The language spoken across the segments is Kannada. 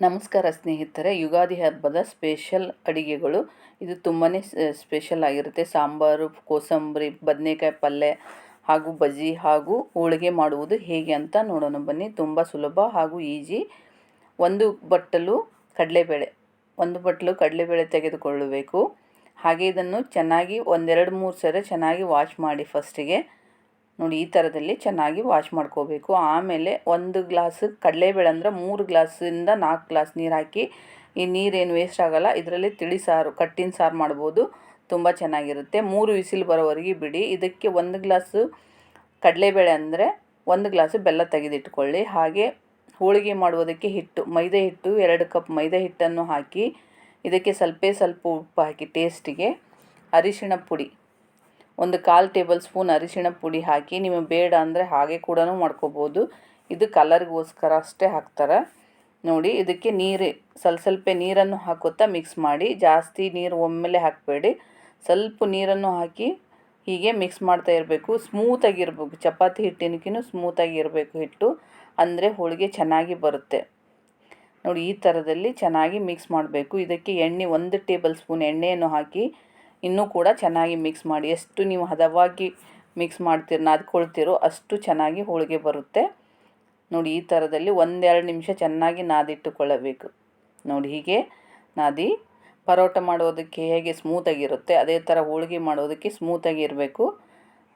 ನಮಸ್ಕಾರ ಸ್ನೇಹಿತರೆ, ಯುಗಾದಿ ಹಬ್ಬದ ಸ್ಪೆಷಲ್ ಅಡಿಗೆಗಳು. ಇದು ತುಂಬಾ ಸ್ಪೆಷಲ್ ಆಗಿರುತ್ತೆ. ಸಾಂಬಾರು, ಕೋಸಂಬರಿ, ಬದನೆಕಾಯಿ ಪಲ್ಯ ಹಾಗೂ ಬಜ್ಜಿ ಹಾಗೂ ಹೋಳಿಗೆ ಮಾಡುವುದು ಹೇಗೆ ಅಂತ ನೋಡೋಣ ಬನ್ನಿ. ತುಂಬ ಸುಲಭ ಹಾಗೂ ಈಜಿ. ಒಂದು ಬಟ್ಟಲು ಕಡಲೆಬೇಳೆ ತೆಗೆದುಕೊಳ್ಳಬೇಕು. ಹಾಗೆ ಇದನ್ನು ಚೆನ್ನಾಗಿ 1-2-3 ಸರಿ ಚೆನ್ನಾಗಿ ವಾಶ್ ಮಾಡಿ. ಫಸ್ಟಿಗೆ ನೋಡಿ, ಈ ಥರದಲ್ಲಿ ಚೆನ್ನಾಗಿ ವಾಶ್ ಮಾಡ್ಕೋಬೇಕು. ಆಮೇಲೆ 1 ಗ್ಲಾಸ್ ಕಡಲೆಬೇಳೆ ಅಂದರೆ 3 ಗ್ಲಾಸಿಂದ 4 ಗ್ಲಾಸ್ ನೀರು ಹಾಕಿ, ಈ ನೀರೇನು ವೇಸ್ಟ್ ಆಗೋಲ್ಲ. ಇದರಲ್ಲಿ ತಿಳಿ ಸಾರು, ಕಟ್ಟಿನ ಸಾರು ಮಾಡ್ಬೋದು, ತುಂಬ ಚೆನ್ನಾಗಿರುತ್ತೆ. 3 ವಿಸಿಲ್ ಬರೋವರೆಗೆ ಬಿಡಿ. ಇದಕ್ಕೆ 1 ಗ್ಲಾಸು ಕಡಲೆಬೇಳೆ ಅಂದರೆ 1 ಗ್ಲಾಸು ಬೆಲ್ಲ ತೆಗೆದಿಟ್ಕೊಳ್ಳಿ. ಹಾಗೆ ಹೋಳಿಗೆ ಮಾಡುವುದಕ್ಕೆ ಮೈದಾ ಹಿಟ್ಟು 2 ಕಪ್ ಮೈದಾ ಹಿಟ್ಟನ್ನು ಹಾಕಿ, ಇದಕ್ಕೆ ಸ್ವಲ್ಪ ಉಪ್ಪು ಹಾಕಿ ಟೇಸ್ಟಿಗೆ, ಅರಿಶಿಣ ಪುಡಿ 1/4 ಟೇಬಲ್ ಸ್ಪೂನ್ ಅರಿಶಿಣ ಪುಡಿ ಹಾಕಿ. ನಿಮಗೆ ಬೇಡ ಅಂದರೆ ಹಾಗೆ ಕೂಡ ಮಾಡ್ಕೋಬೋದು. ಇದು ಕಲರ್ಗೋಸ್ಕರ ಅಷ್ಟೇ ಹಾಕ್ತಾರೆ ನೋಡಿ. ಇದಕ್ಕೆ ಸ್ವಲ್ಪ ನೀರನ್ನು ಹಾಕುತ್ತಾ ಮಿಕ್ಸ್ ಮಾಡಿ. ಜಾಸ್ತಿ ನೀರು ಒಮ್ಮೆಲೆ ಹಾಕಬೇಡಿ, ಸ್ವಲ್ಪ ನೀರನ್ನು ಹಾಕಿ ಹೀಗೆ ಮಿಕ್ಸ್ ಮಾಡ್ತಾ ಇರಬೇಕು. ಸ್ಮೂತಾಗಿರ್ಬೇಕು, ಚಪಾತಿ ಹಿಟ್ಟಿನಕ್ಕಿಂತ ಸ್ಮೂತಾಗಿರಬೇಕು ಹಿಟ್ಟು, ಅಂದರೆ ಹೋಳಿಗೆ ಚೆನ್ನಾಗಿ ಬರುತ್ತೆ ನೋಡಿ. ಈ ಥರದಲ್ಲಿ ಚೆನ್ನಾಗಿ ಮಿಕ್ಸ್ ಮಾಡಬೇಕು. ಇದಕ್ಕೆ 1 ಟೇಬಲ್ ಸ್ಪೂನ್ ಎಣ್ಣೆಯನ್ನು ಹಾಕಿ ಇನ್ನೂ ಕೂಡ ಚೆನ್ನಾಗಿ ಮಿಕ್ಸ್ ಮಾಡಿ. ಎಷ್ಟು ನೀವು ಹದವಾಗಿ ಮಿಕ್ಸ್ ನಾದ್ಕೊಳ್ತೀರೋ ಅಷ್ಟು ಚೆನ್ನಾಗಿ ಹೋಳಿಗೆ ಬರುತ್ತೆ ನೋಡಿ. ಈ ಥರದಲ್ಲಿ 1-2 ನಿಮಿಷ ಚೆನ್ನಾಗಿ ನಾದಿಟ್ಟುಕೊಳ್ಳಬೇಕು ನೋಡಿ. ಹೀಗೆ ನಾದಿ ಪರೋಟ ಮಾಡೋದಕ್ಕೆ ಹೇಗೆ ಸ್ಮೂತಾಗಿರುತ್ತೆ ಅದೇ ಥರ ಹೋಳಿಗೆ ಮಾಡೋದಕ್ಕೆ ಸ್ಮೂತಾಗಿ ಇರಬೇಕು.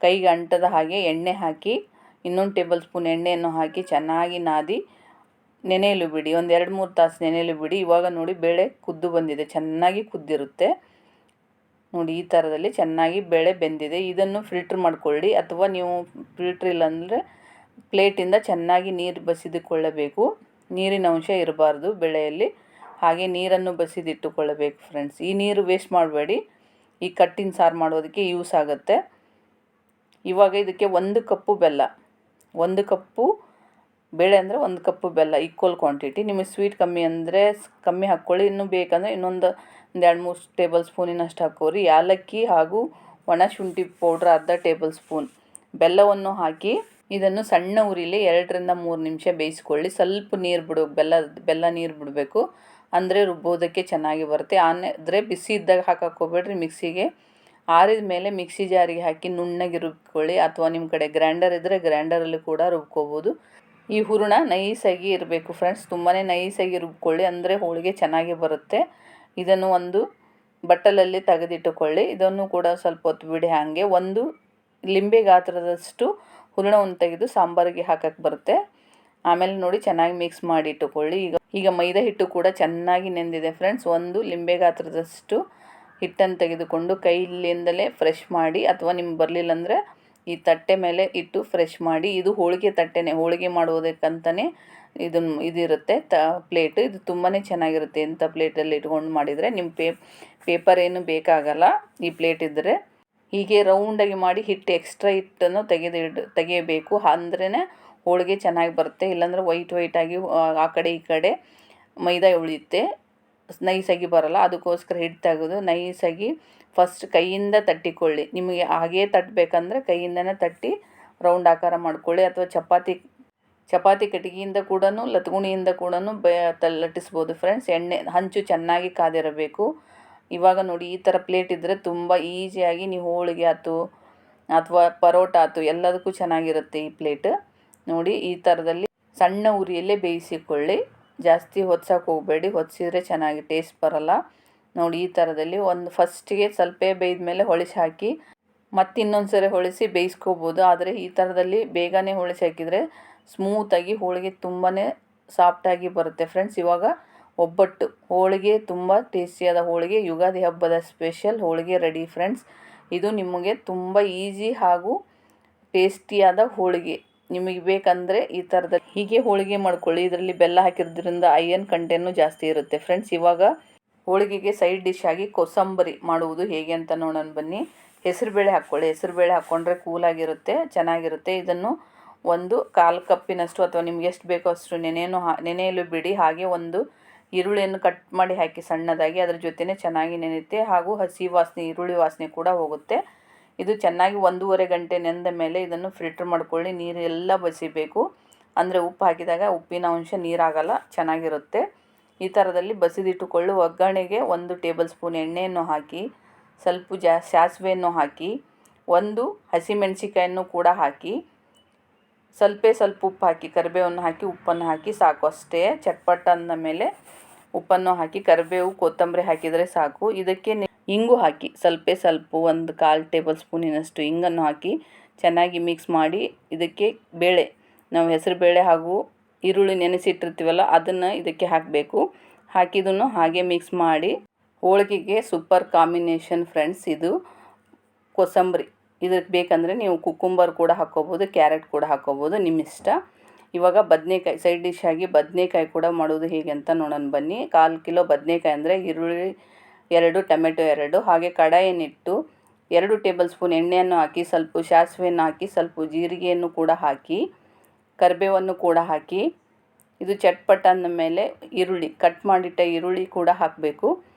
ಕೈಗೆ ಅಂಟದ ಹಾಗೆ ಎಣ್ಣೆ ಹಾಕಿ, ಇನ್ನೊಂದು ಟೇಬಲ್ ಸ್ಪೂನ್ ಎಣ್ಣೆಯನ್ನು ಹಾಕಿ ಚೆನ್ನಾಗಿ ನಾದಿ ನೆನೆಯಲು ಬಿಡಿ. 1-2-3 ತಾಸು ನೆನೆಯಲು ಬಿಡಿ. ಇವಾಗ ನೋಡಿ, ಬೇಳೆ ಕುದ್ದು ಬಂದಿದೆ, ಚೆನ್ನಾಗಿ ಕುದ್ದಿರುತ್ತೆ ನೋಡಿ. ಈ ಥರದಲ್ಲಿ ಚೆನ್ನಾಗಿ ಬೇಳೆ ಬೆಂದಿದೆ. ಇದನ್ನು ಫಿಲ್ಟ್ರ್ ಮಾಡ್ಕೊಳ್ಳಿ, ಅಥವಾ ನೀವು ಫಿಲ್ಟ್ರ್ ಇಲ್ಲಾಂದರೆ ಪ್ಲೇಟಿಂದ ಚೆನ್ನಾಗಿ ನೀರು ಬಸಿದುಕೊಳ್ಳಬೇಕು. ನೀರಿನ ಅಂಶ ಇರಬಾರ್ದು ಬೆಳೆಯಲ್ಲಿ. ಹಾಗೆ ನೀರನ್ನು ಬಸಿದಿಟ್ಟುಕೊಳ್ಳಬೇಕು ಫ್ರೆಂಡ್ಸ್. ಈ ನೀರು ವೇಸ್ಟ್ ಮಾಡಬೇಡಿ, ಈ ಕಟ್ಟಿನ ಸಾರು ಮಾಡೋದಕ್ಕೆ ಯೂಸ್ ಆಗುತ್ತೆ. ಇವಾಗ ಇದಕ್ಕೆ 1 ಕಪ್ಪು ಬೆಲ್ಲ, 1 ಕಪ್ಪು ಬೇಳೆ ಅಂದರೆ 1 ಕಪ್ಪು ಬೆಲ್ಲ, ಈಕ್ವಲ್ ಕ್ವಾಂಟಿಟಿ. ನಿಮಗೆ ಸ್ವೀಟ್ ಕಮ್ಮಿ ಅಂದರೆ ಕಮ್ಮಿ ಹಾಕ್ಕೊಳ್ಳಿ, ಇನ್ನೂ ಬೇಕಂದರೆ ಇನ್ನೊಂದು 2-3 ಟೇಬಲ್ ಸ್ಪೂನಿನಷ್ಟು ಹಾಕೋರಿ. ಯಾಲಕ್ಕಿ ಹಾಗೂ ಒಣ ಶುಂಠಿ ಪೌಡ್ರ್ ಅರ್ಧ ಟೇಬಲ್ ಸ್ಪೂನ್, ಬೆಲ್ಲವನ್ನು ಹಾಕಿ ಇದನ್ನು ಸಣ್ಣ ಉರಿಲಿ 2-3 ನಿಮಿಷ ಬೇಯಿಸ್ಕೊಳ್ಳಿ. ಸ್ವಲ್ಪ ನೀರು ಬೆಲ್ಲ ನೀರು ಬಿಡಬೇಕು, ಅಂದರೆ ರುಬ್ಬೋದಕ್ಕೆ ಚೆನ್ನಾಗಿ ಬರುತ್ತೆ. ಆದರೆ ಬಿಸಿ ಇದ್ದಾಗ ಹಾಕಕ್ಕೆ ಹೋಗ್ಬೇಡ್ರಿ ಮಿಕ್ಸಿಗೆ. ಆರಿದ ಮೇಲೆ ಮಿಕ್ಸಿ ಜಾರಿಗೆ ಹಾಕಿ ನುಣ್ಣಗೆ ರುಬ್ಕೊಳ್ಳಿ, ಅಥವಾ ನಿಮ್ಮ ಕಡೆ ಗ್ರೈಂಡರ್ ಇದ್ದರೆ ಗ್ರೈಂಡರಲ್ಲಿ ಕೂಡ ರುಬ್ಕೋಬೋದು. ಈ ಹೂರಣ ನೈಸಾಗಿ ಇರಬೇಕು ಫ್ರೆಂಡ್ಸ್, ತುಂಬಾ ನೈಸಾಗಿ ರುಬ್ಕೊಳ್ಳಿ, ಅಂದರೆ ಹೋಳಿಗೆ ಚೆನ್ನಾಗಿ ಬರುತ್ತೆ. ಇದನ್ನು ಒಂದು ಬಟ್ಟಲಲ್ಲಿ ತೆಗೆದಿಟ್ಟುಕೊಳ್ಳಿ. ಇದನ್ನು ಕೂಡ ಸ್ವಲ್ಪ ಹೊತ್ತು ಬಿಡಿ. ಹಾಗೆ 1 ಲಿಂಬೆ ಗಾತ್ರದಷ್ಟು ಹೂರಣವನ್ನು ತೆಗೆದು ಸಾಂಬಾರಿಗೆ ಹಾಕಕ್ಕೆ ಬರುತ್ತೆ. ಆಮೇಲೆ ನೋಡಿ, ಚೆನ್ನಾಗಿ ಮಿಕ್ಸ್ ಮಾಡಿ ಇಟ್ಟುಕೊಳ್ಳಿ. ಈಗ ಮೈದಾ ಹಿಟ್ಟು ಕೂಡ ಚೆನ್ನಾಗಿ ನೆಂದಿದೆ ಫ್ರೆಂಡ್ಸ್. 1 ಲಿಂಬೆ ಗಾತ್ರದಷ್ಟು ಹಿಟ್ಟನ್ನು ತೆಗೆದುಕೊಂಡು ಕೈಯಿಂದಲೇ ಫ್ರೆಶ್ ಮಾಡಿ, ಅಥವಾ ನಿಮ್ಗೆ ಬರಲಿಲ್ಲ ಅಂದರೆ ಈ ತಟ್ಟೆ ಮೇಲೆ ಇಟ್ಟು ಫ್ರೆಶ್ ಮಾಡಿ. ಇದು ಹೋಳಿಗೆ ತಟ್ಟೆನೇ, ಹೋಳಿಗೆ ಮಾಡುವುದಕ್ಕಂತಲೇ ಇದಿರುತ್ತೆ ಪ್ಲೇಟು. ಇದು ತುಂಬಾ ಚೆನ್ನಾಗಿರುತ್ತೆ. ಇಂಥ ಪ್ಲೇಟಲ್ಲಿ ಇಟ್ಕೊಂಡು ಮಾಡಿದರೆ ನಿಮ್ಮ ಪೇಪರ್ ಏನು ಬೇಕಾಗಲ್ಲ ಈ ಪ್ಲೇಟ್ ಇದ್ದರೆ. ಹೀಗೆ ರೌಂಡಾಗಿ ಮಾಡಿ ಹಿಟ್ಟು ಎಕ್ಸ್ಟ್ರಾ ಹಿಟ್ಟನ್ನು ತೆಗೆಯಬೇಕು, ಅಂದ್ರೇ ಹೋಳಿಗೆ ಚೆನ್ನಾಗಿ ಬರುತ್ತೆ. ಇಲ್ಲಾಂದರೆ ವೈಟಾಗಿ ಆ ಕಡೆ ಈ ಕಡೆ ಮೈದಾ ಉಳಿಯುತ್ತೆ, ನೈಸಾಗಿ ಬರಲ್ಲ. ಅದಕ್ಕೋಸ್ಕರ ಹಿಟ್ಟು ತೆಗೆದು ನೈಸಾಗಿ ಫಸ್ಟ್ ಕೈಯಿಂದ ತಟ್ಟಿಕೊಳ್ಳಿ. ನಿಮಗೆ ಹಾಗೇ ತಟ್ಟಬೇಕಂದ್ರೆ ಕೈಯಿಂದನೇ ತಟ್ಟಿ ರೌಂಡ್ ಆಕಾರ ಮಾಡ್ಕೊಳ್ಳಿ, ಅಥವಾ ಚಪಾತಿ ಕಟ್ಟಿಗೆಯಿಂದ ಕೂಡ ಲತ್ಗುಣಿಯಿಂದ ಕೂಡ ಲಟ್ಟಿಸ್ಬೋದು ಫ್ರೆಂಡ್ಸ್. ಹಂಚು ಚೆನ್ನಾಗಿ ಕಾದಿರಬೇಕು. ಇವಾಗ ನೋಡಿ, ಈ ಥರ ಪ್ಲೇಟ್ ಇದ್ದರೆ ತುಂಬ ಈಸಿಯಾಗಿ ನೀವು ಹೋಳಿಗೆ ಆಯ್ತು ಅಥವಾ ಪರೋಟ ಆಯ್ತು ಎಲ್ಲದಕ್ಕೂ ಚೆನ್ನಾಗಿರುತ್ತೆ ಈ ಪ್ಲೇಟ್ ನೋಡಿ. ಈ ಥರದಲ್ಲಿ ಸಣ್ಣ ಉರಿಯಲ್ಲೇ ಬೇಯಿಸಿಕೊಳ್ಳಿ, ಜಾಸ್ತಿ ಹೊತ್ಸಕ್ಕೆ ಹೋಗಬೇಡಿ, ಹೊತ್ಸಿದ್ರೆ ಚೆನ್ನಾಗಿ ಟೇಸ್ಟ್ ಬರಲ್ಲ ನೋಡಿ. ಈ ಥರದಲ್ಲಿ ಫಸ್ಟಿಗೆ ಸ್ವಲ್ಪ ಬೇಯ್ದ ಮೇಲೆ ಹೊಳಿಸಿ ಹಾಕಿ ಮತ್ತೆ ಇನ್ನೊಂದು ಸರಿ ಹೊಳಿಸಿ ಬೇಯಿಸ್ಕೋಬೋದು. ಆದರೆ ಈ ಥರದಲ್ಲಿ ಬೇಗನೆ ಹೊಳಿಸಿ ಹಾಕಿದರೆ ಸ್ಮೂತಾಗಿ ಹೋಳಿಗೆ ತುಂಬಾ ಸಾಫ್ಟಾಗಿ ಬರುತ್ತೆ ಫ್ರೆಂಡ್ಸ್. ಇವಾಗ ಒಬ್ಬಟ್ಟು ಹೋಳಿಗೆ, ತುಂಬ ಟೇಸ್ಟಿಯಾದ ಹೋಳಿಗೆ, ಯುಗಾದಿ ಹಬ್ಬದ ಸ್ಪೆಷಲ್ ಹೋಳಿಗೆ ರೆಡಿ ಫ್ರೆಂಡ್ಸ್. ಇದು ನಿಮಗೆ ತುಂಬ ಈಸಿ ಹಾಗೂ ಟೇಸ್ಟಿಯಾದ ಹೋಳಿಗೆ. ನಿಮಗೆ ಬೇಕಂದರೆ ಈ ಥರದಲ್ಲಿ ಹೀಗೆ ಹೋಳಿಗೆ ಮಾಡ್ಕೊಳ್ಳಿ. ಇದರಲ್ಲಿ ಬೆಲ್ಲ ಹಾಕಿರೋದ್ರಿಂದ ಐರನ್ ಕಂಟೆಂಟು ಜಾಸ್ತಿ ಇರುತ್ತೆ ಫ್ರೆಂಡ್ಸ್. ಇವಾಗ ಹೋಳಿಗೆಗೆ ಸೈಡ್ ಡಿಶ್ ಆಗಿ ಕೋಸಂಬರಿ ಮಾಡುವುದು ಹೇಗೆ ಅಂತ ನೋಡೋಣ ಬನ್ನಿ. ಹೆಸರುಬೇಳೆ ಹಾಕ್ಕೊಳ್ಳಿ. ಹೆಸರುಬೇಳೆ ಹಾಕ್ಕೊಂಡ್ರೆ ಕೂಲಾಗಿರುತ್ತೆ, ಚೆನ್ನಾಗಿರುತ್ತೆ. ಇದನ್ನು 1/4 ಕಪ್ಪಿನಷ್ಟು, ಅಥವಾ ನಿಮ್ಗೆ ಎಷ್ಟು ಬೇಕೋ ಅಷ್ಟು ನೆನೆಯಲು ಬಿಡಿ. ಹಾಗೆ 1 ಈರುಳ್ಳಿಯನ್ನು ಕಟ್ ಮಾಡಿ ಹಾಕಿ ಸಣ್ಣದಾಗಿ, ಅದರ ಜೊತೆನೇ ಚೆನ್ನಾಗಿ ನೆನೆಯುತ್ತೆ, ಹಾಗೂ ಹಸಿ ವಾಸನೆ, ಈರುಳ್ಳಿ ವಾಸನೆ ಕೂಡ ಹೋಗುತ್ತೆ. ಇದು ಚೆನ್ನಾಗಿ 1.5 ಗಂಟೆ ನೆಂದ ಮೇಲೆ ಇದನ್ನು ಫಿಲ್ಟ್ರ್ ಮಾಡ್ಕೊಳ್ಳಿ. ನೀರೆಲ್ಲ ಬಸಿಬೇಕು, ಅಂದರೆ ಉಪ್ಪು ಹಾಕಿದಾಗ ಉಪ್ಪಿನ ಅಂಶ ನೀರಾಗಲ್ಲ, ಚೆನ್ನಾಗಿರುತ್ತೆ. ಈ ಥರದಲ್ಲಿ ಬಸಿದಿಟ್ಟುಕೊಳ್ಳು. ಒಗ್ಗರಣೆಗೆ 1 ಟೇಬಲ್ ಸ್ಪೂನ್ ಎಣ್ಣೆಯನ್ನು ಹಾಕಿ, ಸ್ವಲ್ಪ ಸಾಸಿವೆಯನ್ನು ಹಾಕಿ, 1 ಹಸಿಮೆಣಸಿಕಾಯನ್ನು ಕೂಡ ಹಾಕಿ, ಸ್ವಲ್ಪ ಉಪ್ಪು ಹಾಕಿ, ಕರಿಬೇವನ್ನು ಹಾಕಿ, ಉಪ್ಪನ್ನು ಹಾಕಿ ಸಾಕು ಅಷ್ಟೇ. ಚಟ್ಪಟ ಅಂದ ಮೇಲೆ ಉಪ್ಪನ್ನು ಹಾಕಿ ಕರಿಬೇವು ಕೊತ್ತಂಬರಿ ಹಾಕಿದರೆ ಸಾಕು. ಇದಕ್ಕೆ ಇಂಗು ಹಾಕಿ ಸ್ವಲ್ಪ 1/4 ಟೇಬಲ್ ಸ್ಪೂನಿನಷ್ಟು ಇಂಗನ್ನು ಹಾಕಿ ಚೆನ್ನಾಗಿ ಮಿಕ್ಸ್ ಮಾಡಿ, ಇದಕ್ಕೆ ಬೇಳೆ, ನಾವು ಹೆಸರು ಬೇಳೆ ಹಾಗೂ ಈರುಳ್ಳಿ ನೆನೆಸಿಟ್ಟಿರ್ತೀವಲ್ಲ ಅದನ್ನು ಇದಕ್ಕೆ ಹಾಕಬೇಕು. ಹಾಕಿದನ್ನು ಹಾಗೆ ಮಿಕ್ಸ್ ಮಾಡಿ, ಹೋಳಿಗೆಗೆ ಸೂಪರ್ ಕಾಂಬಿನೇಷನ್ ಫ್ರೆಂಡ್ಸ್ ಇದು ಕೋಸಂಬರಿ. ಇದಕ್ಕೆ ಬೇಕಂದರೆ ನೀವು ಕುಕ್ಕುಂಬರ್ ಕೂಡ ಹಾಕ್ಕೋಬೋದು, ಕ್ಯಾರೆಟ್ ಕೂಡ ಹಾಕ್ಕೋಬೋದು, ನಿಮ್ಮ ಇಷ್ಟ. ಇವಾಗ ಬದನೆಕಾಯಿ ಸೈಡ್ ಡಿಶ್ ಆಗಿ ಬದನೆಕಾಯಿ ಕೂಡ ಮಾಡೋದು ಹೇಗೆ ಅಂತ ನೋಡೋಣ ಬನ್ನಿ. 1/4 ಕಿಲೋ ಬದನೆಕಾಯಿ ಅಂದರೆ ಈರುಳ್ಳಿ 2, ಟೊಮೆಟೊ 2, ಹಾಗೆ ಕಡಾಯಿಯನ್ನಿಟ್ಟು 2 ಟೇಬಲ್ ಸ್ಪೂನ್ ಎಣ್ಣೆಯನ್ನು ಹಾಕಿ, ಸ್ವಲ್ಪ ಸಾಸಿವೆಯನ್ನು ಹಾಕಿ, ಸ್ವಲ್ಪ ಜೀರಿಗೆಯನ್ನು ಕೂಡ ಹಾಕಿ, ಕರಿಬೇವನ್ನು ಕೂಡ ಹಾಕಿ, ಇದು ಚಟ್ಪಟ ಅಂದ ಮೇಲೆ ಈರುಳ್ಳಿ ಕಟ್ ಮಾಡಿಟ್ಟ ಈರುಳ್ಳಿ ಕೂಡ ಹಾಕಬೇಕು.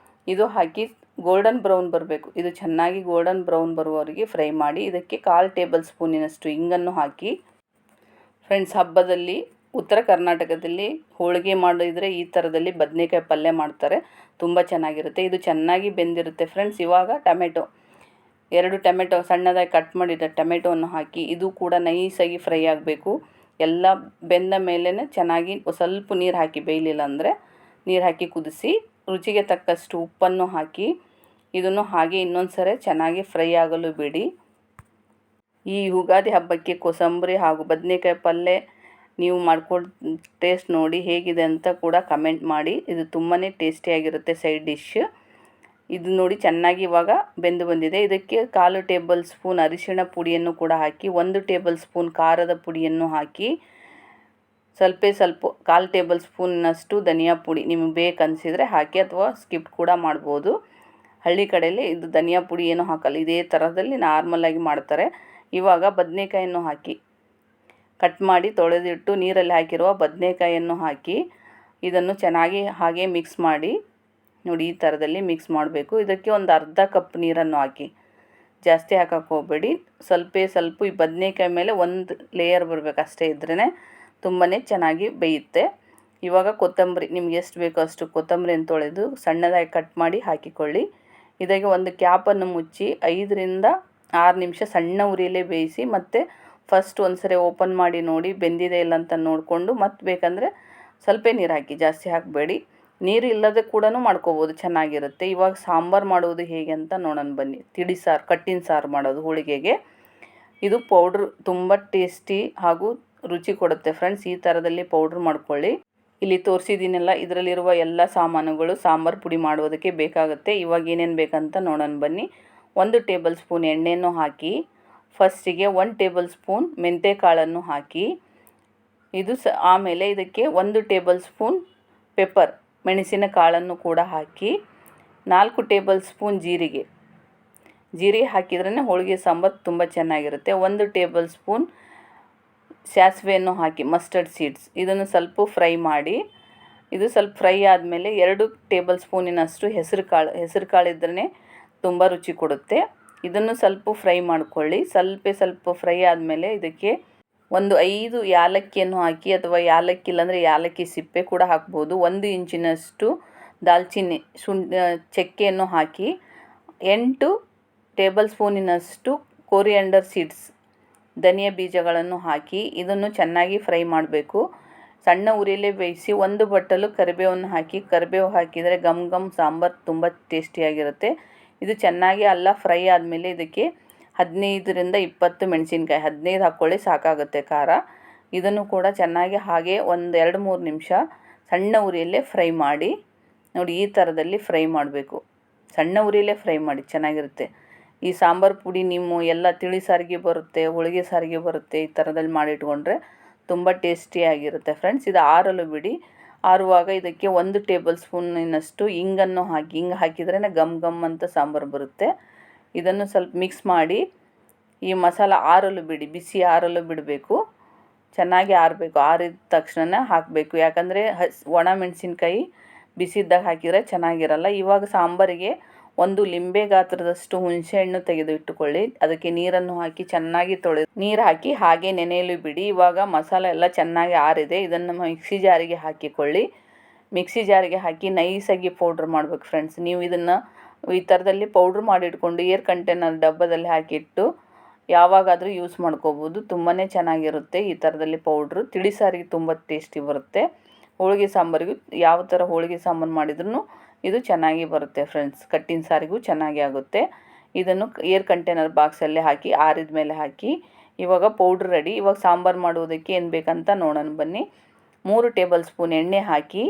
ಇದು ಹಾಕಿ ಗೋಲ್ಡನ್ ಬ್ರೌನ್ ಬರಬೇಕು. ಇದು ಚೆನ್ನಾಗಿ ಗೋಲ್ಡನ್ ಬ್ರೌನ್ ಬರುವವರೆಗೆ ಫ್ರೈ ಮಾಡಿ. ಇದಕ್ಕೆ 1/4 ಟೇಬಲ್ ಸ್ಪೂನಿನಷ್ಟು ಇಂಗನ್ನು ಹಾಕಿ. ಫ್ರೆಂಡ್ಸ್, ಹಬ್ಬದಲ್ಲಿ ಉತ್ತರ ಕರ್ನಾಟಕದಲ್ಲಿ ಹೋಳಿಗೆ ಮಾಡಿದರೆ ಈ ಥರದಲ್ಲಿ ಬದನೆಕಾಯಿ ಪಲ್ಯ ಮಾಡ್ತಾರೆ, ತುಂಬ ಚೆನ್ನಾಗಿರುತ್ತೆ. ಇದು ಚೆನ್ನಾಗಿ ಬೆಂದಿರುತ್ತೆ ಫ್ರೆಂಡ್ಸ್. ಇವಾಗ 2 ಟೊಮೆಟೊ ಸಣ್ಣದಾಗಿ ಕಟ್ ಮಾಡಿದ ಟೊಮೆಟೊವನ್ನು ಹಾಕಿ, ಇದು ಕೂಡ ನೈಸಾಗಿ ಫ್ರೈ ಆಗಬೇಕು. ಎಲ್ಲ ಬೆಂದ ಮೇಲೇ ಚೆನ್ನಾಗಿ ಸ್ವಲ್ಪ ನೀರು ಹಾಕಿ, ಬೇಯಲಿಲ್ಲ ಅಂದರೆ ನೀರು ಹಾಕಿ ಕುದಿಸಿ, ರುಚಿಗೆ ತಕ್ಕಷ್ಟು ಉಪ್ಪನ್ನು ಹಾಕಿ, ಇದನ್ನು ಹಾಗೆ ಇನ್ನೊಂದು ಸರಿ ಚೆನ್ನಾಗಿ ಫ್ರೈ ಆಗಲು ಬಿಡಿ. ಈ ಯುಗಾದಿ ಹಬ್ಬಕ್ಕೆ ಕೋಸಂಬರಿ ಹಾಗೂ ಬದನೆಕಾಯಿ ಪಲ್ಯ ನೀವು ಮಾಡ್ಕೊಂಡು ಟೇಸ್ಟ್ ನೋಡಿ ಹೇಗಿದೆ ಅಂತ ಕೂಡ ಕಮೆಂಟ್ ಮಾಡಿ. ಇದು ತುಂಬಾ ಟೇಸ್ಟಿಯಾಗಿರುತ್ತೆ ಸೈಡ್ ಡಿಶ್. ಇದು ನೋಡಿ ಚೆನ್ನಾಗಿ ಇವಾಗ ಬೆಂದು ಬಂದಿದೆ. ಇದಕ್ಕೆ 1/4 ಟೇಬಲ್ ಸ್ಪೂನ್ ಅರಿಶಿಣ ಪುಡಿಯನ್ನು ಕೂಡ ಹಾಕಿ, 1 ಟೇಬಲ್ ಸ್ಪೂನ್ ಖಾರದ ಪುಡಿಯನ್ನು ಹಾಕಿ, ಸ್ವಲ್ಪ 1/4 ಟೇಬಲ್ ಸ್ಪೂನ್ನಷ್ಟು ಧನಿಯಾ ಪುಡಿ ನಿಮಗೆ ಬೇಕನ್ನಿಸಿದರೆ ಹಾಕಿ, ಅಥವಾ ಸ್ಕಿಪ್ ಕೂಡ ಮಾಡ್ಬೋದು. ಹಳ್ಳಿ ಕಡೆಯಲ್ಲಿ ಇದು ಧನಿಯಾ ಪುಡಿ ಏನೂ ಹಾಕಲ್ಲ, ಇದೇ ಥರದಲ್ಲಿ ನಾರ್ಮಲಾಗಿ ಮಾಡ್ತಾರೆ. ಇವಾಗ ಬದನೆಕಾಯನ್ನು ಹಾಕಿ, ಕಟ್ ಮಾಡಿ ತೊಳೆದಿಟ್ಟು ನೀರಲ್ಲಿ ಹಾಕಿರುವ ಬದನೆಕಾಯನ್ನು ಹಾಕಿ, ಇದನ್ನು ಚೆನ್ನಾಗಿ ಹಾಗೆ ಮಿಕ್ಸ್ ಮಾಡಿ. ನೋಡಿ, ಈ ಥರದಲ್ಲಿ ಮಿಕ್ಸ್ ಮಾಡಬೇಕು. ಇದಕ್ಕೆ ಒಂದು ಅರ್ಧ ಕಪ್ ನೀರನ್ನು ಹಾಕಿ, ಜಾಸ್ತಿ ಹಾಕಕ್ಕೆ ಹೋಗಬೇಡಿ. ಸ್ವಲ್ಪ ಈ ಬದನೆಕಾಯಿ ಮೇಲೆ ಒಂದು ಲೇಯರ್ ಬರಬೇಕು ಅಷ್ಟೇ, ಇದ್ರೇ ತುಂಬಾ ಚೆನ್ನಾಗಿ ಬೇಯುತ್ತೆ. ಇವಾಗ ಕೊತ್ತಂಬರಿ ನಿಮ್ಗೆ ಎಷ್ಟು ಬೇಕೋ ಅಷ್ಟು ಕೊತ್ತಂಬರಿಯನ್ನು ತೊಳೆದು ಸಣ್ಣದಾಗಿ ಕಟ್ ಮಾಡಿ ಹಾಕಿಕೊಳ್ಳಿ. ಇದಕ್ಕೆ ಒಂದು ಕ್ಯಾಪನ್ನು ಮುಚ್ಚಿ 5 ರಿಂದ 6 ನಿಮಿಷ ಸಣ್ಣ ಉರಿಯಲ್ಲೇ ಬೇಯಿಸಿ, ಮತ್ತು ಫಸ್ಟ್ ಒಂದು ಸರಿ ಓಪನ್ ಮಾಡಿ ನೋಡಿ ಬೆಂದಿದೆ ಇಲ್ಲ ಅಂತ ನೋಡಿಕೊಂಡು, ಮತ್ತು ಬೇಕಂದರೆ ಸ್ವಲ್ಪ ನೀರು ಹಾಕಿ, ಜಾಸ್ತಿ ಹಾಕಬೇಡಿ. ನೀರು ಇಲ್ಲದೆ ಕೂಡ ಮಾಡ್ಕೋಬೋದು, ಚೆನ್ನಾಗಿರುತ್ತೆ. ಇವಾಗ ಸಾಂಬಾರು ಮಾಡೋದು ಹೇಗೆ ಅಂತ ನೋಡೋಣ ಬನ್ನಿ. ತಿಳಿ ಸಾರು, ಕಟ್ಟಿನ ಸಾರು ಮಾಡೋದು ಹೋಳಿಗೆಗೆ. ಇದು ಪೌಡ್ರ್ ತುಂಬ ಟೇಸ್ಟಿ ಹಾಗೂ ರುಚಿ ಕೊಡುತ್ತೆ ಫ್ರೆಂಡ್ಸ್. ಈ ಥರದಲ್ಲಿ ಪೌಡ್ರ್ ಮಾಡ್ಕೊಳ್ಳಿ. ಇಲ್ಲಿ ತೋರಿಸಿದ್ದೀನಲ್ಲ, ಇದರಲ್ಲಿರುವ ಎಲ್ಲ ಸಾಮಾನುಗಳು ಸಾಂಬಾರು ಪುಡಿ ಮಾಡೋದಕ್ಕೆ ಬೇಕಾಗುತ್ತೆ. ಇವಾಗ ಏನೇನು ಬೇಕಂತ ನೋಡೋಣ ಬನ್ನಿ. 1 ಟೇಬಲ್ ಸ್ಪೂನ್ ಎಣ್ಣೆಯನ್ನು ಹಾಕಿ, ಫಸ್ಟಿಗೆ 1 ಟೇಬಲ್ ಸ್ಪೂನ್ ಮೆಂತ್ಯಕಾಳನ್ನು ಹಾಕಿ, ಇದು ಆಮೇಲೆ ಇದಕ್ಕೆ 1 ಟೇಬಲ್ ಸ್ಪೂನ್ ಪೆಪ್ಪರ್ ಮೆಣಸಿನ ಕಾಳನ್ನು ಕೂಡ ಹಾಕಿ, 4 ಟೇಬಲ್ ಸ್ಪೂನ್ ಜೀರಿಗೆ ಹಾಕಿದ್ರೇ ಹೋಳಿಗೆ ಸಾಂಬಾರು ತುಂಬ ಚೆನ್ನಾಗಿರುತ್ತೆ. 1 ಟೇಬಲ್ ಸ್ಪೂನ್ ಸಾಸಿವೆಯನ್ನು ಹಾಕಿ, ಮಸ್ಟರ್ಡ್ ಸೀಡ್ಸ್, ಇದನ್ನು ಸ್ವಲ್ಪ ಫ್ರೈ ಮಾಡಿ. ಇದು ಸ್ವಲ್ಪ ಫ್ರೈ ಆದಮೇಲೆ 2 ಟೇಬಲ್ ಸ್ಪೂನಿನಷ್ಟು ಹೆಸರು ಕಾಳು ಇದ್ರೇ ತುಂಬ ರುಚಿ ಕೊಡುತ್ತೆ. ಇದನ್ನು ಸ್ವಲ್ಪ ಫ್ರೈ ಮಾಡ್ಕೊಳ್ಳಿ. ಸ್ವಲ್ಪ ಫ್ರೈ ಆದಮೇಲೆ ಇದಕ್ಕೆ ಒಂದು 5 ಯಾಲಕ್ಕಿಯನ್ನು ಹಾಕಿ, ಅಥವಾ ಯಾಲಕ್ಕಿ ಇಲ್ಲಾಂದರೆ ಯಾಲಕ್ಕಿ ಸಿಪ್ಪೆ ಕೂಡ ಹಾಕ್ಬೋದು. 1 ಇಂಚಿನಷ್ಟು ದಾಲ್ಚಿನ್ನಿ ಚಕ್ಕೆಯನ್ನು ಹಾಕಿ, 8 ಟೇಬಲ್ ಸ್ಪೂನಿನಷ್ಟು ಕೊರಿಯಾಂಡರ್ ಸೀಡ್ಸ್ ಧನಿಯಾ ಬೀಜಗಳನ್ನು ಹಾಕಿ, ಇದನ್ನು ಚೆನ್ನಾಗಿ ಫ್ರೈ ಮಾಡಬೇಕು. ಸಣ್ಣ ಉರಿಯಲ್ಲೇ ಬೇಯಿಸಿ. 1 ಬಟ್ಟಲು ಕರಿಬೇವನ್ನು ಹಾಕಿ, ಕರಿಬೇವು ಹಾಕಿದರೆ ಘಮ್ ಸಾಂಬಾರು ತುಂಬ ಟೇಸ್ಟಿಯಾಗಿರುತ್ತೆ. ಇದು ಚೆನ್ನಾಗಿ ಎಲ್ಲ ಫ್ರೈ ಆದಮೇಲೆ ಇದಕ್ಕೆ 15 ರಿಂದ 20 ಮೆಣಸಿನ್ಕಾಯಿ, 15 ಹಾಕ್ಕೊಳ್ಳಿ ಸಾಕಾಗುತ್ತೆ ಖಾರ. ಇದನ್ನು ಕೂಡ ಚೆನ್ನಾಗಿ ಹಾಗೆ ಒಂದು 2-3 ನಿಮಿಷ ಸಣ್ಣ ಉರಿಯಲ್ಲೇ ಫ್ರೈ ಮಾಡಿ. ನೋಡಿ, ಈ ಥರದಲ್ಲಿ ಫ್ರೈ ಮಾಡಬೇಕು. ಸಣ್ಣ ಉರಿಯಲ್ಲೇ ಫ್ರೈ ಮಾಡಿ, ಚೆನ್ನಾಗಿರುತ್ತೆ. ಈ ಸಾಂಬಾರು ಪುಡಿ ನಿಮ್ಮ ಎಲ್ಲ ತಿಳಿ ಸಾರಿಗೆ ಬರುತ್ತೆ, ಹೋಳಿಗೆ ಸಾರಿಗೆ ಬರುತ್ತೆ. ಈ ಥರದಲ್ಲಿ ಮಾಡಿಟ್ಕೊಂಡ್ರೆ ತುಂಬ ಟೇಸ್ಟಿಯಾಗಿರುತ್ತೆ ಫ್ರೆಂಡ್ಸ್. ಇದು ಆರಲು ಬಿಡಿ. ಆರುವಾಗ ಇದಕ್ಕೆ 1 ಟೇಬಲ್ ಸ್ಪೂನಿನಷ್ಟು ಇಂಗನ್ನು ಹಾಕಿ, ಹಿಂಗೆ ಹಾಕಿದ್ರೇ ಘಮ್ ಅಂತ ಸಾಂಬಾರು ಬರುತ್ತೆ. ಇದನ್ನು ಸ್ವಲ್ಪ ಮಿಕ್ಸ್ ಮಾಡಿ ಈ ಮಸಾಲ ಆರಲು ಬಿಡಿ, ಬಿಸಿ ಆರಲು ಬಿಡಬೇಕು. ಚೆನ್ನಾಗಿ ಆರಬೇಕು. ಆರಿದ ತಕ್ಷಣ ಹಾಕಬೇಕು, ಯಾಕಂದರೆ ಒಣ ಮೆಣಸಿನ್ಕಾಯಿ ಬಿಸಿದ್ದಾಗ ಹಾಕಿದರೆ ಚೆನ್ನಾಗಿರಲ್ಲ. ಇವಾಗ ಸಾಂಬಾರಿಗೆ 1 ಲಿಂಬೆ ಗಾತ್ರದಷ್ಟು ಹುಣಸೆಹಣ್ಣು ತೆಗೆದು ಇಟ್ಟುಕೊಳ್ಳಿ. ಅದಕ್ಕೆ ನೀರನ್ನು ಹಾಕಿ ಚೆನ್ನಾಗಿ ತೊಳೆದು ನೀರು ಹಾಕಿ ಹಾಗೆ ನೆನೆಯಲು ಬಿಡಿ. ಇವಾಗ ಮಸಾಲೆ ಎಲ್ಲ ಚೆನ್ನಾಗಿ ಆರಿದೆ. ಇದನ್ನು ಮಿಕ್ಸಿ ಜಾರಿಗೆ ಹಾಕಿಕೊಳ್ಳಿ. ಮಿಕ್ಸಿ ಜಾರಿಗೆ ಹಾಕಿ ನೈಸಾಗಿ ಪೌಡ್ರ್ ಮಾಡಬೇಕು ಫ್ರೆಂಡ್ಸ್. ನೀವು ಇದನ್ನು ಈ ಥರದಲ್ಲಿ ಪೌಡ್ರ್ ಮಾಡಿಟ್ಕೊಂಡು ಏರ್ ಕಂಟೈನರ್ ಡಬ್ಬದಲ್ಲಿ ಹಾಕಿಟ್ಟು ಯಾವಾಗಾದರೂ ಯೂಸ್ ಮಾಡ್ಕೋಬೋದು. ತುಂಬಾ ಚೆನ್ನಾಗಿರುತ್ತೆ ಈ ಥರದಲ್ಲಿ ಪೌಡ್ರು. ತಿಳಿ ಸಾರಿಗೆ ತುಂಬ ಟೇಸ್ಟಿ ಬರುತ್ತೆ. ಹೋಳಿಗೆ ಸಾಂಬಾರಿಗೂ ಯಾವ ಥರ ಹೋಳಿಗೆ ಸಾಂಬಾರು ಮಾಡಿದ್ರೂ ಇದು ಚೆನ್ನಾಗಿ ಬರುತ್ತೆ ಫ್ರೆಂಡ್ಸ್. ಕಟ್ಟಿನ ಸಾರಿಗೂ ಚೆನ್ನಾಗಿ ಆಗುತ್ತೆ. ಇದನ್ನು ಏರ್ ಕಂಟೈನರ್ ಬಾಕ್ಸಲ್ಲೇ ಹಾಕಿ ಆರಿದ ಮೇಲೆ ಹಾಕಿ ಇವಾಗ ಪೌಡ್ರ್ ರೆಡಿ. ಇವಾಗ ಸಾಂಬಾರು ಮಾಡುವುದಕ್ಕೆ ಏನು ಬೇಕಂತ ನೋಡೋಣ ಬನ್ನಿ. 3 ಟೇಬಲ್ ಸ್ಪೂನ್ ಎಣ್ಣೆ ಹಾಕಿ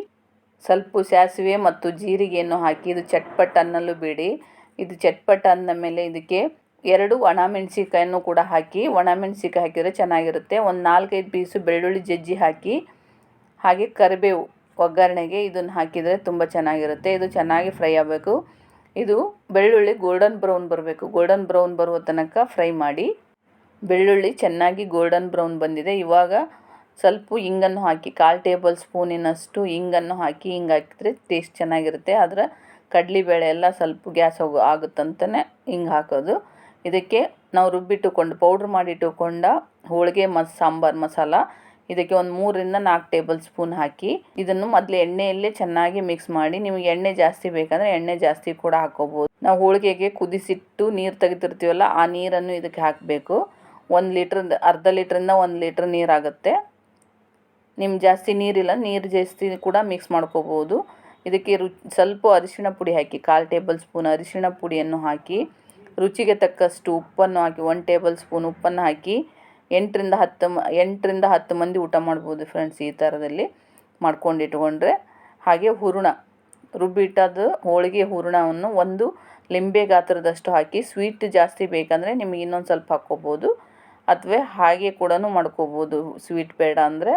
ಸ್ವಲ್ಪ ಸಾಸಿವೆ ಮತ್ತು ಜೀರಿಗೆಯನ್ನು ಹಾಕಿ ಇದು ಚಟ್ಪಟ್ ಅನ್ನಲು ಬೇಡಿ. ಇದು ಚಟ್ಪಟ್ ಅಂದ ಮೇಲೆ ಇದಕ್ಕೆ 2 ಒಣಮೆಣಸಿಕಾಯನ್ನು ಕೂಡ ಹಾಕಿ, ಒಣಮೆಣಸಿಕಾಯಿ ಹಾಕಿದರೆ ಚೆನ್ನಾಗಿರುತ್ತೆ. ಒಂದು 4-5 ಪೀಸು ಬೆಳ್ಳುಳ್ಳಿ ಜಜ್ಜಿ ಹಾಕಿ, ಹಾಗೆ ಕರಿಬೇವು ಒಗ್ಗರಣೆಗೆ ಇದನ್ನು ಹಾಕಿದರೆ ತುಂಬ ಚೆನ್ನಾಗಿರುತ್ತೆ. ಇದು ಚೆನ್ನಾಗಿ ಫ್ರೈ ಆಗಬೇಕು. ಇದು ಬೆಳ್ಳುಳ್ಳಿ ಗೋಲ್ಡನ್ ಬ್ರೌನ್ ಬರಬೇಕು. ಗೋಲ್ಡನ್ ಬ್ರೌನ್ ಬರುವ ತನಕ ಫ್ರೈ ಮಾಡಿ. ಬೆಳ್ಳುಳ್ಳಿ ಚೆನ್ನಾಗಿ ಗೋಲ್ಡನ್ ಬ್ರೌನ್ ಬಂದಿದೆ. ಇವಾಗ ಸ್ವಲ್ಪ ಹಿಂಗನ್ನು ಹಾಕಿ 1/4 ಟೇಬಲ್ ಸ್ಪೂನಿನಷ್ಟು ಹಿಂಗನ್ನು ಹಾಕಿ, ಹಿಂಗೆ ಹಾಕಿದರೆ ಟೇಸ್ಟ್ ಚೆನ್ನಾಗಿರುತ್ತೆ. ಅದರ ಕಡಲೆಬೇಳೆ ಎಲ್ಲ ಸ್ವಲ್ಪ ಗ್ಯಾಸ್ ಆಗುತ್ತಂತಲೇ ಹಿಂಗೆ ಹಾಕೋದು. ಇದಕ್ಕೆ ನಾವು ರುಬ್ಬಿಟ್ಟುಕೊಂಡು ಪೌಡ್ರ್ ಮಾಡಿಟ್ಟುಕೊಂಡ ಹೋಳಿಗೆ ಸಾಂಬಾರು ಮಸಾಲ ಇದಕ್ಕೆ ಒಂದು 3-4 ಟೇಬಲ್ ಸ್ಪೂನ್ ಹಾಕಿ ಇದನ್ನು ಮೊದಲು ಎಣ್ಣೆಯಲ್ಲೇ ಚೆನ್ನಾಗಿ ಮಿಕ್ಸ್ ಮಾಡಿ. ನಿಮಗೆ ಎಣ್ಣೆ ಜಾಸ್ತಿ ಬೇಕಂದರೆ ಎಣ್ಣೆ ಜಾಸ್ತಿ ಕೂಡ ಹಾಕ್ಕೋಬೋದು. ನಾವು ಹೋಳಿಗೆಗೆ ಕುದಿಸಿಟ್ಟು ನೀರು ತೆಗಿತಿರ್ತೀವಲ್ಲ, ಆ ನೀರನ್ನು ಇದಕ್ಕೆ ಹಾಕಬೇಕು. 1 ಲೀಟ್ರ್, ಅರ್ಧ ಲೀಟ್ರಿಂದ 1 ಲೀಟ್ರ್ ನೀರಾಗುತ್ತೆ. ನಿಮ್ಗೆ ಜಾಸ್ತಿ ನೀರಿಲ್ಲ, ನೀರು ಜಾಸ್ತಿ ಕೂಡ ಮಿಕ್ಸ್ ಮಾಡ್ಕೋಬೋದು. ಇದಕ್ಕೆ ಸ್ವಲ್ಪ ಅರಿಶಿಣ ಪುಡಿ ಹಾಕಿ, 1/4 ಟೇಬಲ್ ಸ್ಪೂನ್ ಅರಿಶಿಣ ಪುಡಿಯನ್ನು ಹಾಕಿ, ರುಚಿಗೆ ತಕ್ಕಷ್ಟು ಉಪ್ಪನ್ನು ಹಾಕಿ 1 ಟೇಬಲ್ ಸ್ಪೂನ್ ಉಪ್ಪನ್ನು ಹಾಕಿ 8ರಿಂದ 10 ಮಂದಿ ಊಟ ಮಾಡ್ಬೋದು ಫ್ರೆಂಡ್ಸ್. ಈ ಥರದಲ್ಲಿ ಮಾಡ್ಕೊಂಡು ಇಟ್ಕೊಂಡ್ರೆ. ಹಾಗೆ ಹೂರಣ, ರುಬ್ಬಿಟ್ಟದು ಹೋಳಿಗೆ ಹೂರಣವನ್ನು 1 ಲಿಂಬೆ ಗಾತ್ರದಷ್ಟು ಹಾಕಿ, ಸ್ವೀಟ್ ಜಾಸ್ತಿ ಬೇಕಂದರೆ ನಿಮಗೆ ಇನ್ನೊಂದು ಸ್ವಲ್ಪ ಹಾಕ್ಕೋಬೋದು, ಅಥವಾ ಹಾಗೆ ಕೂಡ ಮಾಡ್ಕೋಬೋದು ಸ್ವೀಟ್ ಬೇಡ ಅಂದರೆ.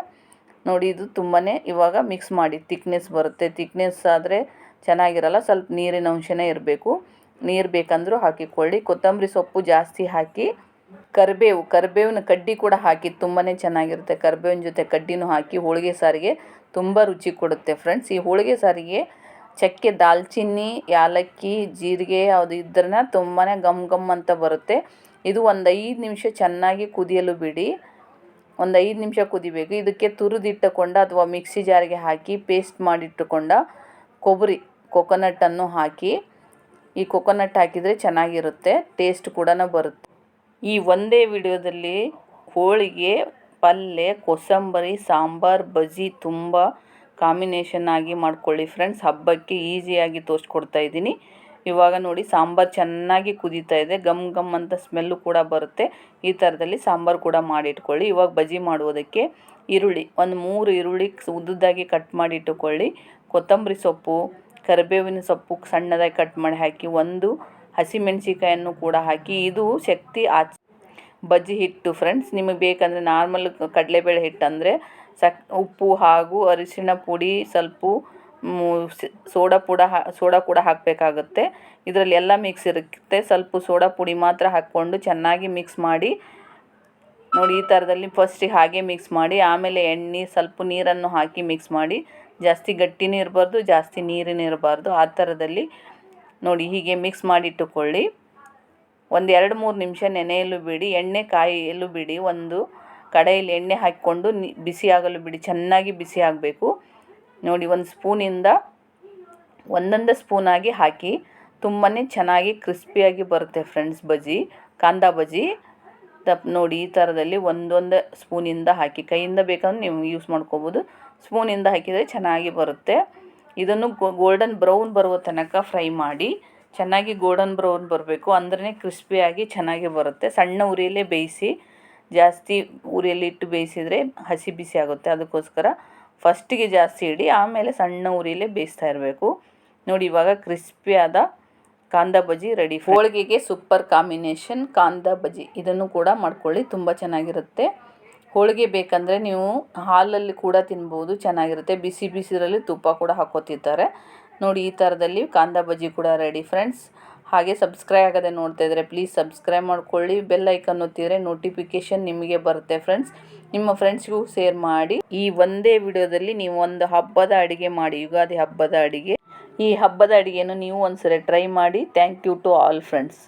ನೋಡಿ, ಇದು ತುಂಬಾ ಇವಾಗ ಮಿಕ್ಸ್ ಮಾಡಿ ತಿಕ್ನೆಸ್ ಬರುತ್ತೆ. ತಿಕ್ನೆಸ್ ಆದರೆ ಚೆನ್ನಾಗಿರಲ್ಲ, ಸ್ವಲ್ಪ ನೀರಿನ ಅಂಶನೇ ಇರಬೇಕು. ನೀರು ಬೇಕಂದ್ರೂ ಹಾಕಿಕೊಳ್ಳಿ. ಕೊತ್ತಂಬರಿ ಸೊಪ್ಪು ಜಾಸ್ತಿ ಹಾಕಿ, ಕರಿಬೇವಿನ ಕಡ್ಡಿ ಕೂಡ ಹಾಕಿ ತುಂಬಾ ಚೆನ್ನಾಗಿರುತ್ತೆ. ಕರಿಬೇವಿನ ಜೊತೆ ಕಡ್ಡಿನೂ ಹಾಕಿ ಹೋಳಿಗೆ ಸಾರಿಗೆ ತುಂಬ ರುಚಿ ಕೊಡುತ್ತೆ ಫ್ರೆಂಡ್ಸ್. ಈ ಹೋಳಿಗೆ ಸಾರಿಗೆ ಚಕ್ಕೆ, ದಾಲ್ಚಿನ್ನಿ, ಯಾಲಕ್ಕಿ, ಜೀರಿಗೆ ಯಾವುದು ಇದ್ರನ್ನ ತುಂಬಾ ಘಮ್ ಅಂತ ಬರುತ್ತೆ. ಇದು ಒಂದು 5 ನಿಮಿಷ ಚೆನ್ನಾಗಿ ಕುದಿಯಲು ಬಿಡಿ. ಒಂದು 5 ನಿಮಿಷ ಕುದಿಬೇಕು. ಇದಕ್ಕೆ ತುರಿದಿಟ್ಟುಕೊಂಡ ಅಥವಾ ಮಿಕ್ಸಿ ಜಾರಿಗೆ ಹಾಕಿ ಪೇಸ್ಟ್ ಮಾಡಿಟ್ಟುಕೊಂಡ ಕೊಕೊನಟ್ಟನ್ನು ಹಾಕಿ, ಈ ಕೊಕೊನಟ್ ಹಾಕಿದರೆ ಚೆನ್ನಾಗಿರುತ್ತೆ, ಟೇಸ್ಟ್ ಕೂಡ ಬರುತ್ತೆ. ಈ ಒಂದೇ ವಿಡಿಯೋದಲ್ಲಿ ಹೋಳಿಗೆ, ಪಲ್ಯ, ಕೋಸಂಬರಿ, ಸಾಂಬಾರು, ಬಜ್ಜಿ ತುಂಬ ಕಾಂಬಿನೇಷನ್ ಆಗಿ ಮಾಡ್ಕೊಳ್ಳಿ ಫ್ರೆಂಡ್ಸ್. ಹಬ್ಬಕ್ಕೆ ಈಸಿಯಾಗಿ ತೋರಿಸ್ಕೊಡ್ತಾ ಇದ್ದೀನಿ. ಇವಾಗ ನೋಡಿ, ಸಾಂಬಾರು ಚೆನ್ನಾಗಿ ಕುದೀತಾ ಇದೆ. ಘಮ್ ಅಂತ ಸ್ಮೆಲ್ಲು ಕೂಡ ಬರುತ್ತೆ. ಈ ಥರದಲ್ಲಿ ಸಾಂಬಾರು ಕೂಡ ಮಾಡಿಟ್ಕೊಳ್ಳಿ. ಇವಾಗ ಬಜ್ಜಿ ಮಾಡುವುದಕ್ಕೆ ಈರುಳ್ಳಿ, ಒಂದು 3 ಈರುಳ್ಳಿ ಉದ್ದುದ್ದಾಗಿ ಕಟ್ ಮಾಡಿ ಇಟ್ಟುಕೊಳ್ಳಿ. ಕೊತ್ತಂಬರಿ ಸೊಪ್ಪು, ಕರಿಬೇವಿನ ಸೊಪ್ಪು ಸಣ್ಣದಾಗಿ ಕಟ್ ಮಾಡಿ ಹಾಕಿ, 1 ಹಸಿಮೆಣಸಿಕಾಯನ್ನು ಕೂಡ ಹಾಕಿ. ಇದು ಶಕ್ತಿ ಬಜ್ಜಿ ಹಿಟ್ಟು ಫ್ರೆಂಡ್ಸ್. ನಿಮಗೆ ಬೇಕಂದರೆ ನಾರ್ಮಲ್ ಕಡಲೆಬೇಳೆ ಹಿಟ್ಟು ಅಂದರೆ ಉಪ್ಪು ಹಾಗೂ ಅರಿಶಿಣ ಪುಡಿ, ಸ್ವಲ್ಪ ಸೋಡಾ ಕೂಡ ಹಾಕಬೇಕಾಗುತ್ತೆ. ಇದರಲ್ಲಿ ಎಲ್ಲ ಮಿಕ್ಸ್ ಇರುತ್ತೆ. ಸ್ವಲ್ಪ ಸೋಡಾ ಪುಡಿ ಮಾತ್ರ ಹಾಕ್ಕೊಂಡು ಚೆನ್ನಾಗಿ ಮಿಕ್ಸ್ ಮಾಡಿ. ನೋಡಿ, ಈ ಥರದಲ್ಲಿ ಫಸ್ಟಿಗೆ ಹಾಗೆ ಮಿಕ್ಸ್ ಮಾಡಿ, ಆಮೇಲೆ ಎಣ್ಣೆ ಸ್ವಲ್ಪ ನೀರನ್ನು ಹಾಕಿ ಮಿಕ್ಸ್ ಮಾಡಿ. ಜಾಸ್ತಿ ಗಟ್ಟಿನೂ ಇರಬಾರ್ದು, ಜಾಸ್ತಿ ನೀರಿನೂ ಇರಬಾರ್ದು. ಆ ಥರದಲ್ಲಿ ನೋಡಿ ಹೀಗೆ ಮಿಕ್ಸ್ ಮಾಡಿಟ್ಟುಕೊಳ್ಳಿ. ಒಂದು 2-3 ನಿಮಿಷ ನೆನೆಯಲು ಬಿಡಿ. ಎಣ್ಣೆ ಕಾಯಲು ಬಿಡಿ. ಒಂದು ಕಡಾಯಲ್ಲಿ ಎಣ್ಣೆ ಹಾಕಿಕೊಂಡು ಬಿಸಿ ಆಗಲು ಬಿಡಿ. ಚೆನ್ನಾಗಿ ಬಿಸಿ ಆಗಬೇಕು. ನೋಡಿ, ಒಂದು ಸ್ಪೂನಿಂದ ಒಂದೊಂದು ಸ್ಪೂನಾಗಿ ಹಾಕಿ. ತುಂಬಾ ಚೆನ್ನಾಗಿ ಕ್ರಿಸ್ಪಿಯಾಗಿ ಬರುತ್ತೆ ಫ್ರೆಂಡ್ಸ್ ಬಜ್ಜಿ, ಕಾಂದಾ ಬಜ್ಜಿ. ನೋಡಿ, ಈ ಥರದಲ್ಲಿ ಒಂದೊಂದು ಸ್ಪೂನಿಂದ ಹಾಕಿ, ಕೈಯಿಂದ ಬೇಕಂದ್ರೆ ನೀವು ಯೂಸ್ ಮಾಡ್ಕೋಬೋದು. ಸ್ಪೂನಿಂದ ಹಾಕಿದರೆ ಚೆನ್ನಾಗಿ ಬರುತ್ತೆ. ಇದನ್ನು ಗೋಲ್ಡನ್ ಬ್ರೌನ್ ಬರುವ ತನಕ ಫ್ರೈ ಮಾಡಿ. ಚೆನ್ನಾಗಿ ಗೋಲ್ಡನ್ ಬ್ರೌನ್ ಬರಬೇಕು, ಅಂದ್ರೆ ಕ್ರಿಸ್ಪಿಯಾಗಿ ಚೆನ್ನಾಗಿ ಬರುತ್ತೆ. ಸಣ್ಣ ಉರಿಯಲ್ಲೇ ಬೇಯಿಸಿ, ಜಾಸ್ತಿ ಉರಿಯಲ್ಲಿ ಇಟ್ಟು ಬೇಯಿಸಿದರೆ ಹಸಿ ಬಿಸಿ ಆಗುತ್ತೆ. ಅದಕ್ಕೋಸ್ಕರ ಫಸ್ಟಿಗೆ ಜಾಸ್ತಿ ಇಡಿ, ಆಮೇಲೆ ಸಣ್ಣ ಉರಿಯಲ್ಲೇ ಬೇಯಿಸ್ತಾ ಇರಬೇಕು. ನೋಡಿ, ಇವಾಗ ಕ್ರಿಸ್ಪಿಯಾದ ಕಾಂದಾ ಬಜ್ಜಿ ರೆಡಿ. ಹೋಳಿಗೆಗೆ ಸೂಪರ್ ಕಾಂಬಿನೇಷನ್ ಕಾಂದಾ ಬಜ್ಜಿ. ಇದನ್ನು ಕೂಡ ಮಾಡ್ಕೊಳ್ಳಿ, ತುಂಬ ಚೆನ್ನಾಗಿರುತ್ತೆ. ಹೋಳಿಗೆ ಬೇಕಂದರೆ ನೀವು ಹಾಲಲ್ಲಿ ಕೂಡ ತಿನ್ಬೋದು, ಚೆನ್ನಾಗಿರುತ್ತೆ. ಬಿಸಿರಲ್ಲಿ ತುಪ್ಪ ಕೂಡ ಹಾಕೋತಿರ್ತಾರೆ. ನೋಡಿ, ಈ ಥರದಲ್ಲಿ ಕಾಂದಾ ಬಜ್ಜಿ ಕೂಡ ರೆಡಿ ಫ್ರೆಂಡ್ಸ್. ಹಾಗೆ ಸಬ್ಸ್ಕ್ರೈಬ್ ಆಗದೆ ನೋಡ್ತಾ ಇದ್ದರೆ ಪ್ಲೀಸ್ ಸಬ್ಸ್ಕ್ರೈಬ್ ಮಾಡ್ಕೊಳ್ಳಿ. ಬೆಲ್ ಐಕನ್ ಒತ್ತಿದರೆ ನೋಟಿಫಿಕೇಷನ್ ನಿಮಗೆ ಬರುತ್ತೆ ಫ್ರೆಂಡ್ಸ್. ನಿಮ್ಮ ಫ್ರೆಂಡ್ಸ್ಗೂ ಶೇರ್ ಮಾಡಿ. ಈ ಒಂದೇ ವಿಡಿಯೋದಲ್ಲಿ ನೀವು ಒಂದು ಹಬ್ಬದ ಅಡುಗೆ ಮಾಡಿ, ಯುಗಾದಿ ಹಬ್ಬದ ಅಡುಗೆ. ಈ ಹಬ್ಬದ ಅಡುಗೆಯನ್ನು ನೀವು ಒಂದ್ಸರಿ ಟ್ರೈ ಮಾಡಿ. Thank you to all friends.